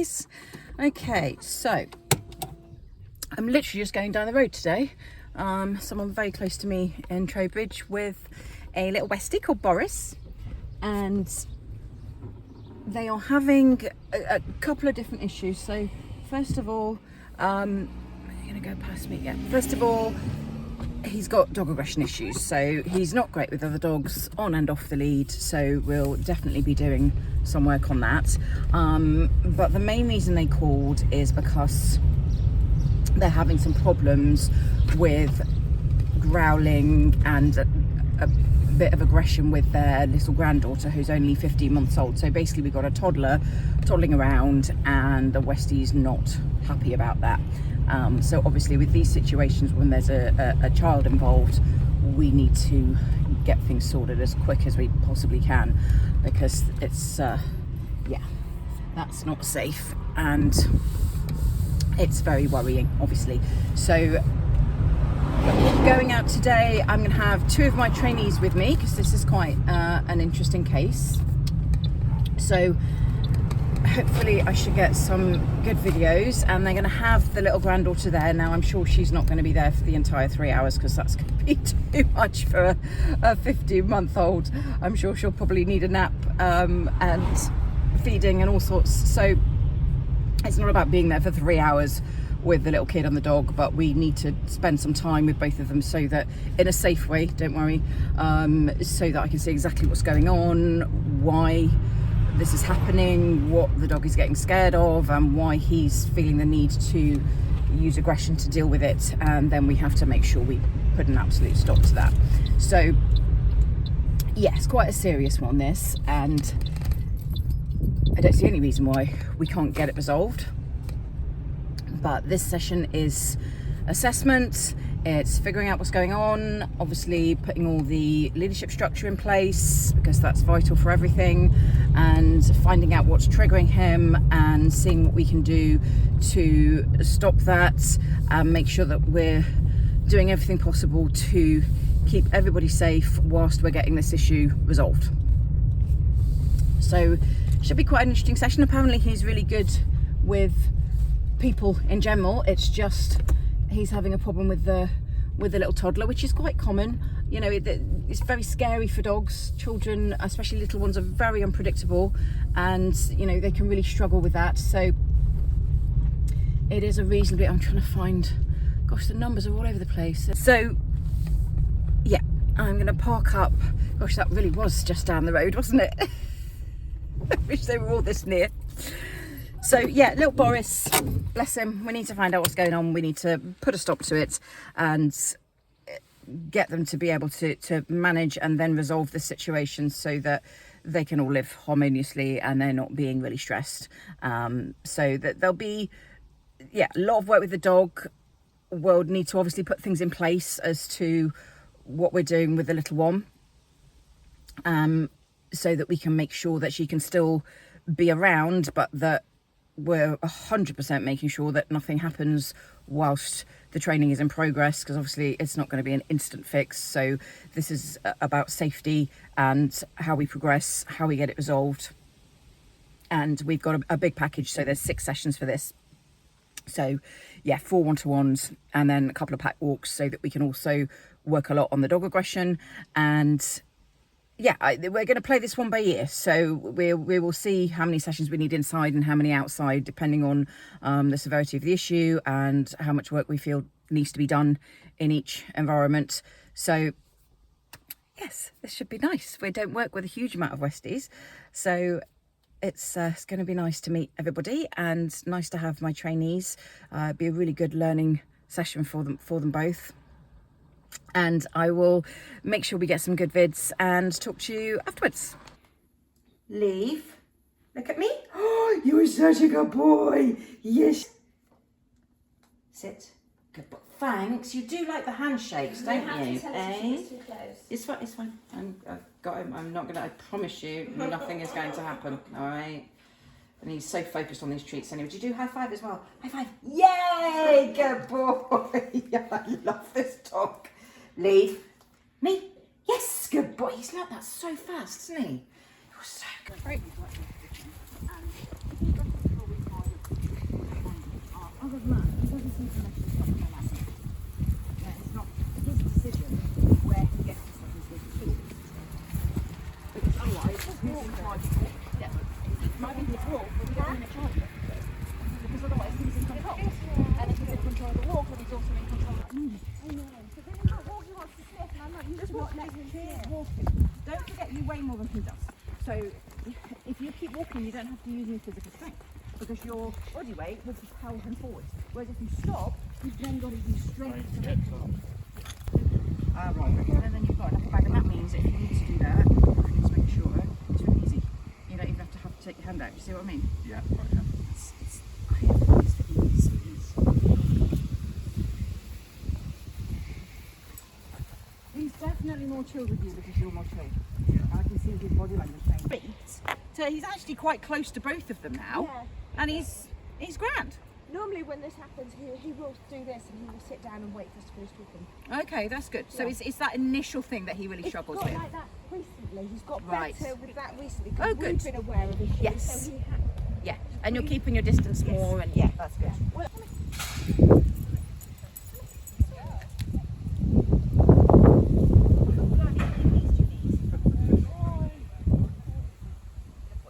guys. Okay, so I'm literally just going down the road today. Someone very close to me in Trowbridge with a little Westie called Boris, and they are having a couple of different issues. So first of all, I'm gonna go past me. Yeah. First of all, he's got dog aggression issues, so he's not great with other dogs on and off the lead, so we'll definitely be doing some work on that. But the main reason they called is because they're having some problems with growling and a bit of aggression with their little granddaughter, who's only 15 months old. So basically we've got a toddler toddling around and the Westie's not happy about that. So obviously with these situations, when there's a child involved, we need to get things sorted as quick as we possibly can, because it's yeah, that's not safe and it's very worrying, obviously. So going out today, I'm going to have two of my trainees with me, because this is quite an interesting case. So hopefully I should get some good videos, and they're going to have the little granddaughter there. Now I'm sure she's not going to be there for the entire 3 hours, because that's going to be too much for a 15-month-old. I'm sure she'll probably need a nap and feeding and all sorts. So it's not about being there for 3 hours with the little kid and the dog, but we need to spend some time with both of them, so that in a safe way, don't worry, so that I can see exactly what's going on, why this is happening, what the dog is getting scared of, and why he's feeling the need to use aggression to deal with it. And then we have to make sure we put an absolute stop to that. So yeah, it's quite a serious one, this, and I don't see any reason why we can't get it resolved. But this session is assessment, it's figuring out what's going on, obviously putting all the leadership structure in place, because that's vital for everything, and finding out what's triggering him and seeing what we can do to stop that, and make sure that we're doing everything possible to keep everybody safe whilst we're getting this issue resolved. So should be quite an interesting session. Apparently he's really good with people in general. It's just he's having a problem with the little toddler, which is quite common. You know, it's very scary for dogs. Children, especially little ones, are very unpredictable, and you know, they can really struggle with that. So it is a reasonably, I'm trying to find, gosh, the numbers are all over the place. So yeah, I'm gonna park up. Gosh, that really was just down the road, wasn't it? I wish they were all this near. So yeah, little Boris, bless him, we need to find out what's going on. We need to put a stop to it and get them to be able to manage and then resolve the situation, so that they can all live harmoniously and they're not being really stressed. So that there'll be, yeah, a lot of work with the dog. We'll need to obviously put things in place as to what we're doing with the little one, so that we can make sure that she can still be around, but that we're 100% making sure that nothing happens whilst the training is in progress, because obviously it's not going to be an instant fix. So this is about safety and how we progress, how we get it resolved. And we've got a big package, so there's 6 sessions for this. So yeah, 4 one-to-ones and then a couple of pack walks, so that we can also work a lot on the dog aggression. And yeah, we're going to play this one by ear, so we will see how many sessions we need inside and how many outside, depending on the severity of the issue and how much work we feel needs to be done in each environment. So yes, this should be nice. We don't work with a huge amount of Westies, so it's going to be nice to meet everybody and nice to have my trainees. Be a really good learning session for them both. And I will make sure we get some good vids and talk to you afterwards. Leave. Look at me. Oh, you are such a good boy. Yes. Sit. Good boy. Thanks. You do like the handshakes, don't you? Eh? It's fine. It's fine. I've got him. I'm not gonna. I promise you, nothing is going to happen. All right. And he's so focused on these treats anyway. Did you do high five as well? High five. Yay! Good boy. I love this dog. Leave. Me? Yes, good boy. He's like that so fast, isn't he? You're so good. to use your physical strength, because your body weight would propel him forwards. Whereas if you stop, you've then got to use strength to lift him. Right, and then you've got an upper back, and that means if you need to do that, if you need to make it shorter, it's really easy. You don't even have to take your hand out. You see what I mean? Yeah, right, yeah. It's for ease. He's definitely more chilled with you because you're more chilled. Yeah. I can see his body language change. So he's actually quite close to both of them now, and he's grand. Normally when this happens, he will do this and he will sit down and wait for us to finish talking. Okay, that's good. So it's that initial thing that he really struggles with. He's got like that recently. He's got Right. better with that recently. Oh, good. We've been aware of issues. Yes. So Yeah, and you're keeping your distance more, and yeah, that's good. Well,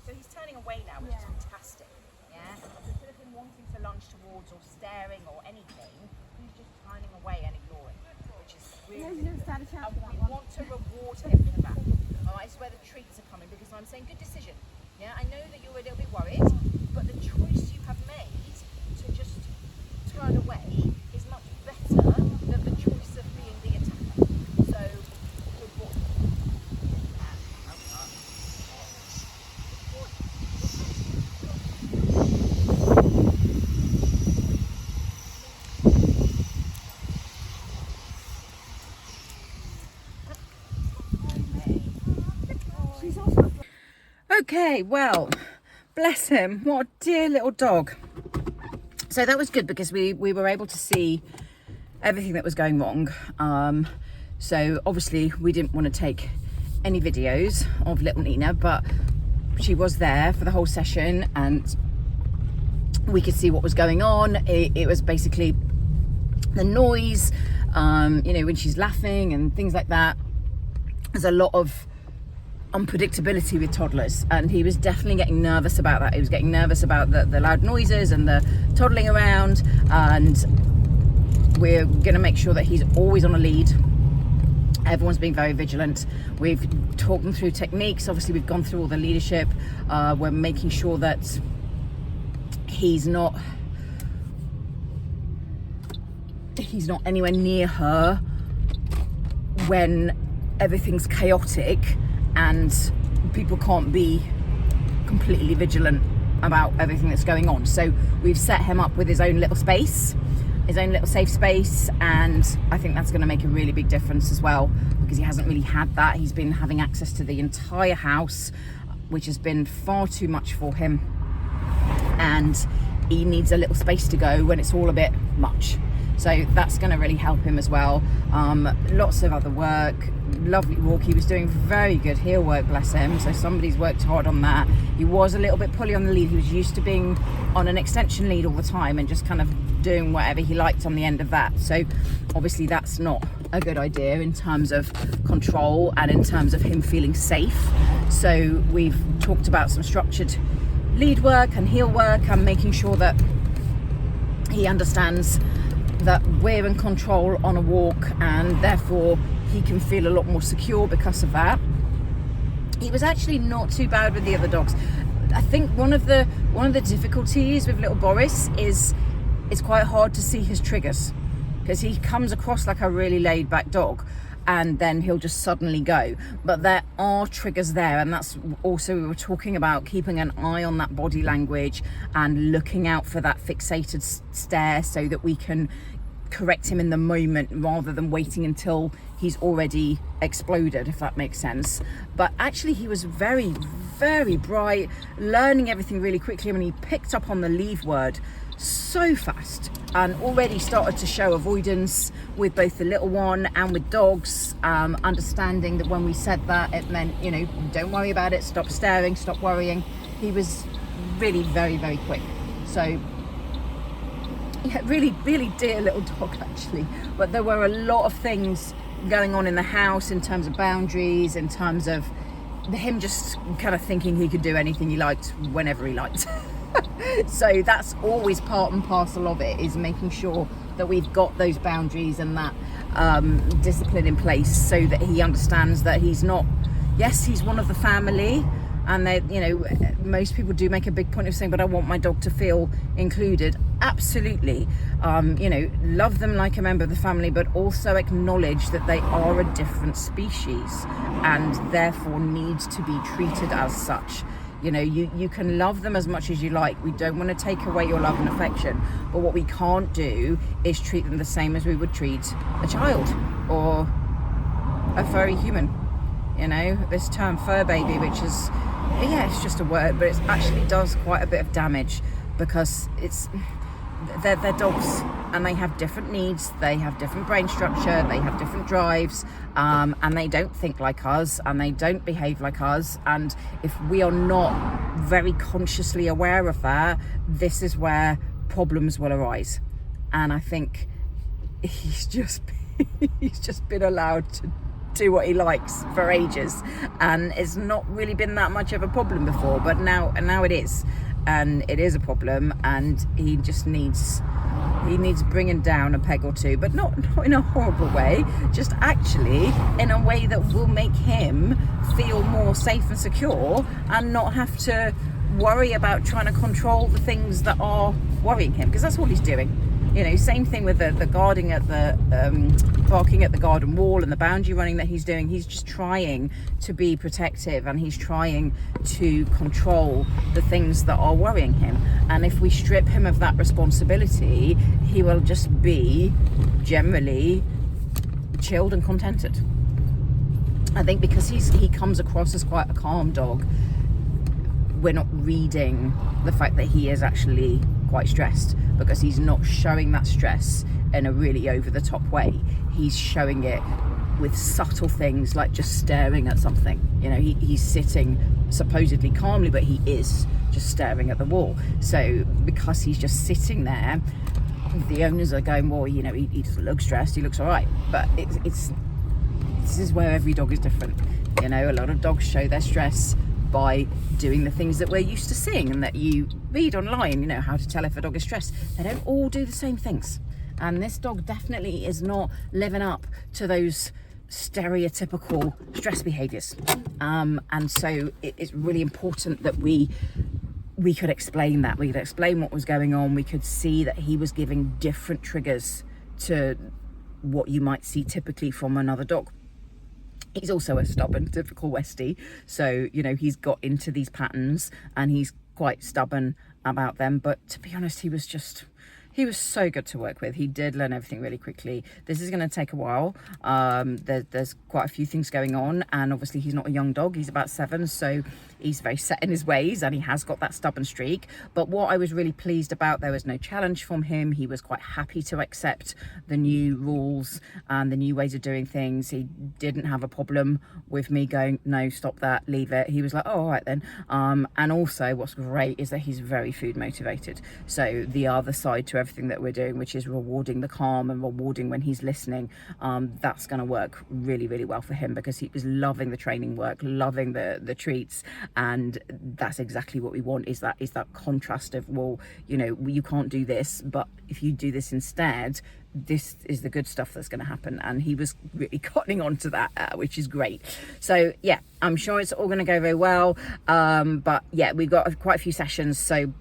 So he's turning away now, which is fantastic. Yeah. So instead of him wanting to lunge towards or staring or anything, he's just turning away and ignoring, which is really. you never stand a chance And for that we one. want to reward him for that. All right, it's where the treats are coming, because I'm saying good decision. Yeah, I know that you're a little bit worried, but the choice you have made to just turn away is much better than the choice of being the attacker. So, good boy. She's also Okay, well, bless him. What a dear little dog. So that was good because we were able to see everything that was going wrong. So obviously we didn't want to take any videos of little Nina, but she was there for the whole session and we could see what was going on. It was basically the noise, you know, when she's laughing and things like that. There's a lot of unpredictability with toddlers, and he was definitely getting nervous about that. He was getting nervous about the loud noises and the toddling around, and we're going to make sure that he's always on a lead. Everyone's being very vigilant. We've talked them through techniques. Obviously we've gone through all the leadership. We're making sure that he's not anywhere near her when everything's chaotic and people can't be completely vigilant about everything that's going on. So we've set him up with his own little space, his own little safe space, and I think that's going to make a really big difference as well, because he hasn't really had that. He's been having access to the entire house, which has been far too much for him, and he needs a little space to go when it's all a bit much. So that's going to really help him as well. Lots of other work, lovely walk. He was doing very good heel work, bless him. So somebody's worked hard on that. He was a little bit pulley on the lead. He was used to being on an extension lead all the time and just kind of doing whatever he liked on the end of that. So obviously that's not a good idea in terms of control and in terms of him feeling safe. So we've talked about some structured lead work and heel work and making sure that he understands that we're in control on a walk, and therefore he can feel a lot more secure because of that. He was actually not too bad with the other dogs. I think one of the difficulties with little Boris is it's quite hard to see his triggers, because he comes across like a really laid back dog and then he'll just suddenly go. But there are triggers there, and that's also, we were talking about keeping an eye on that body language and looking out for that fixated stare so that we can correct him in the moment rather than waiting until he's already exploded, if that makes sense. But actually he was very, very bright, learning everything really quickly. When he picked up on the leave word so fast and already started to show avoidance with both the little one and with dogs, understanding that when we said that it meant, you know, don't worry about it, stop staring, stop worrying. He was really very, very quick. So yeah, really, really dear little dog actually. But there were a lot of things going on in the house in terms of boundaries, in terms of him just kind of thinking he could do anything he liked whenever he liked. So that's always part and parcel of it, is making sure that we've got those boundaries and that discipline in place so that he understands that he's not, yes, he's one of the family, And they, you know, most people do make a big point of saying, but I want my dog to feel included. Absolutely. You know, love them like a member of the family, but also acknowledge that they are a different species and therefore need to be treated as such. You know, you can love them as much as you like. We don't want to take away your love and affection, but what we can't do is treat them the same as we would treat a child or a furry human. You know, this term fur baby, which is, yeah, it's just a word, but it actually does quite a bit of damage, because they're dogs and they have different needs, they have different brain structure, they have different drives, and they don't think like us and they don't behave like us. And if we are not very consciously aware of that, this is where problems will arise. And I think he's just been allowed to do what he likes for ages, and it's not really been that much of a problem before, but now it is, and it is a problem, and he just needs bringing down a peg or two, but not in a horrible way, just actually in a way that will make him feel more safe and secure and not have to worry about trying to control the things that are worrying him, because that's all he's doing. You know, same thing with the guarding at the barking at the garden wall and the boundary running that he's doing. He's just trying to be protective, and he's trying to control the things that are worrying him. And if we strip him of that responsibility, he will just be generally chilled and contented. I think because he comes across as quite a calm dog, we're not reading the fact that he is actually quite stressed, because he's not showing that stress in a really over the top way. He's showing it with subtle things like just staring at something. You know, he's sitting supposedly calmly, but he is just staring at the wall. So because he's just sitting there, the owners are going, well, you know, he doesn't look stressed, he looks all right. But this is where every dog is different. You know, a lot of dogs show their stress by doing the things that we're used to seeing and that you read online, you know, how to tell if a dog is stressed. They don't all do the same things. And this dog definitely is not living up to those stereotypical stress behaviours. And so it's really important that we could explain that. We could explain what was going on. We could see that he was giving different triggers to what you might see typically from another dog. He's also a stubborn, typical Westie. So, you know, he's got into these patterns and he's quite stubborn about them. But to be honest, he was so good to work with. He did learn everything really quickly. This is going to take a while. There's quite a few things going on. And obviously he's not a young dog. He's about 7. So he's very set in his ways and he has got that stubborn streak. But what I was really pleased about, there was no challenge from him. He was quite happy to accept the new rules and the new ways of doing things. He didn't have a problem with me going, no, stop that, leave it. He was like, oh, all right then. And also what's great is that he's very food motivated. So the other side to everything that we're doing, which is rewarding the calm and rewarding when he's listening, that's going to work really, really well for him, because he was loving the training work, loving the treats. And that's exactly what we want, is that contrast of, well, you know, you can't do this, but if you do this instead, this is the good stuff that's going to happen. And he was really cottoning on to that, which is great. So yeah, I'm sure it's all going to go very well. But yeah, we've got quite a few sessions, so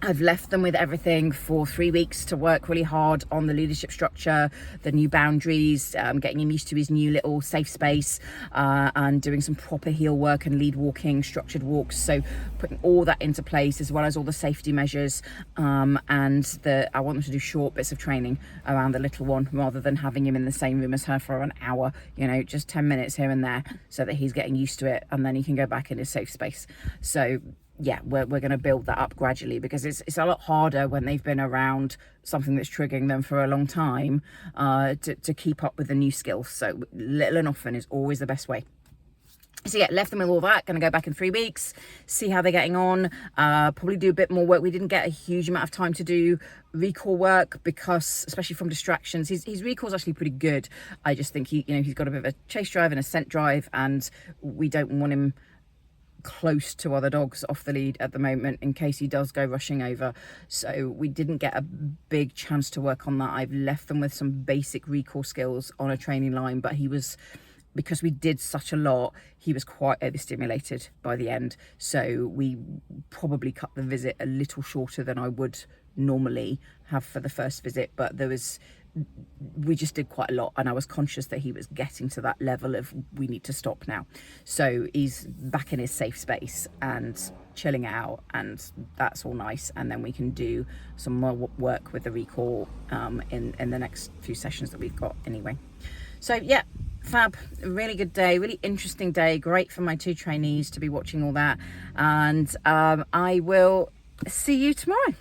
I've left them with everything for 3 weeks to work really hard on the leadership structure, the new boundaries, getting him used to his new little safe space, and doing some proper heel work and lead walking, structured walks. So putting all that into place, as well as all the safety measures. And I want them to do short bits of training around the little one, rather than having him in the same room as her for an hour, you know, just 10 minutes here and there, so that he's getting used to it and then he can go back in his safe space. So yeah, we're going to build that up gradually, because it's a lot harder when they've been around something that's triggering them for a long time, to keep up with the new skills. So little and often is always the best way. So yeah, left them with all that. Going to go back in 3 weeks, see how they're getting on. Probably do a bit more work. We didn't get a huge amount of time to do recall work, because especially from distractions, his recall is actually pretty good. I just think he's got a bit of a chase drive and a scent drive, and we don't want him close to other dogs off the lead at the moment in case he does go rushing over. So we didn't get a big chance to work on that. I've left them with some basic recall skills on a training line, but he was because we did such a lot, he was quite overstimulated by the end. So we probably cut the visit a little shorter than I would normally have for the first visit, but we just did quite a lot, and I was conscious that he was getting to that level of we need to stop now. So he's back in his safe space and chilling out, and that's all nice. And then we can do some more work with the recall in the next few sessions that we've got anyway. So yeah, fab, really good day, really interesting day, great for my 2 trainees to be watching all that. And I will see you tomorrow.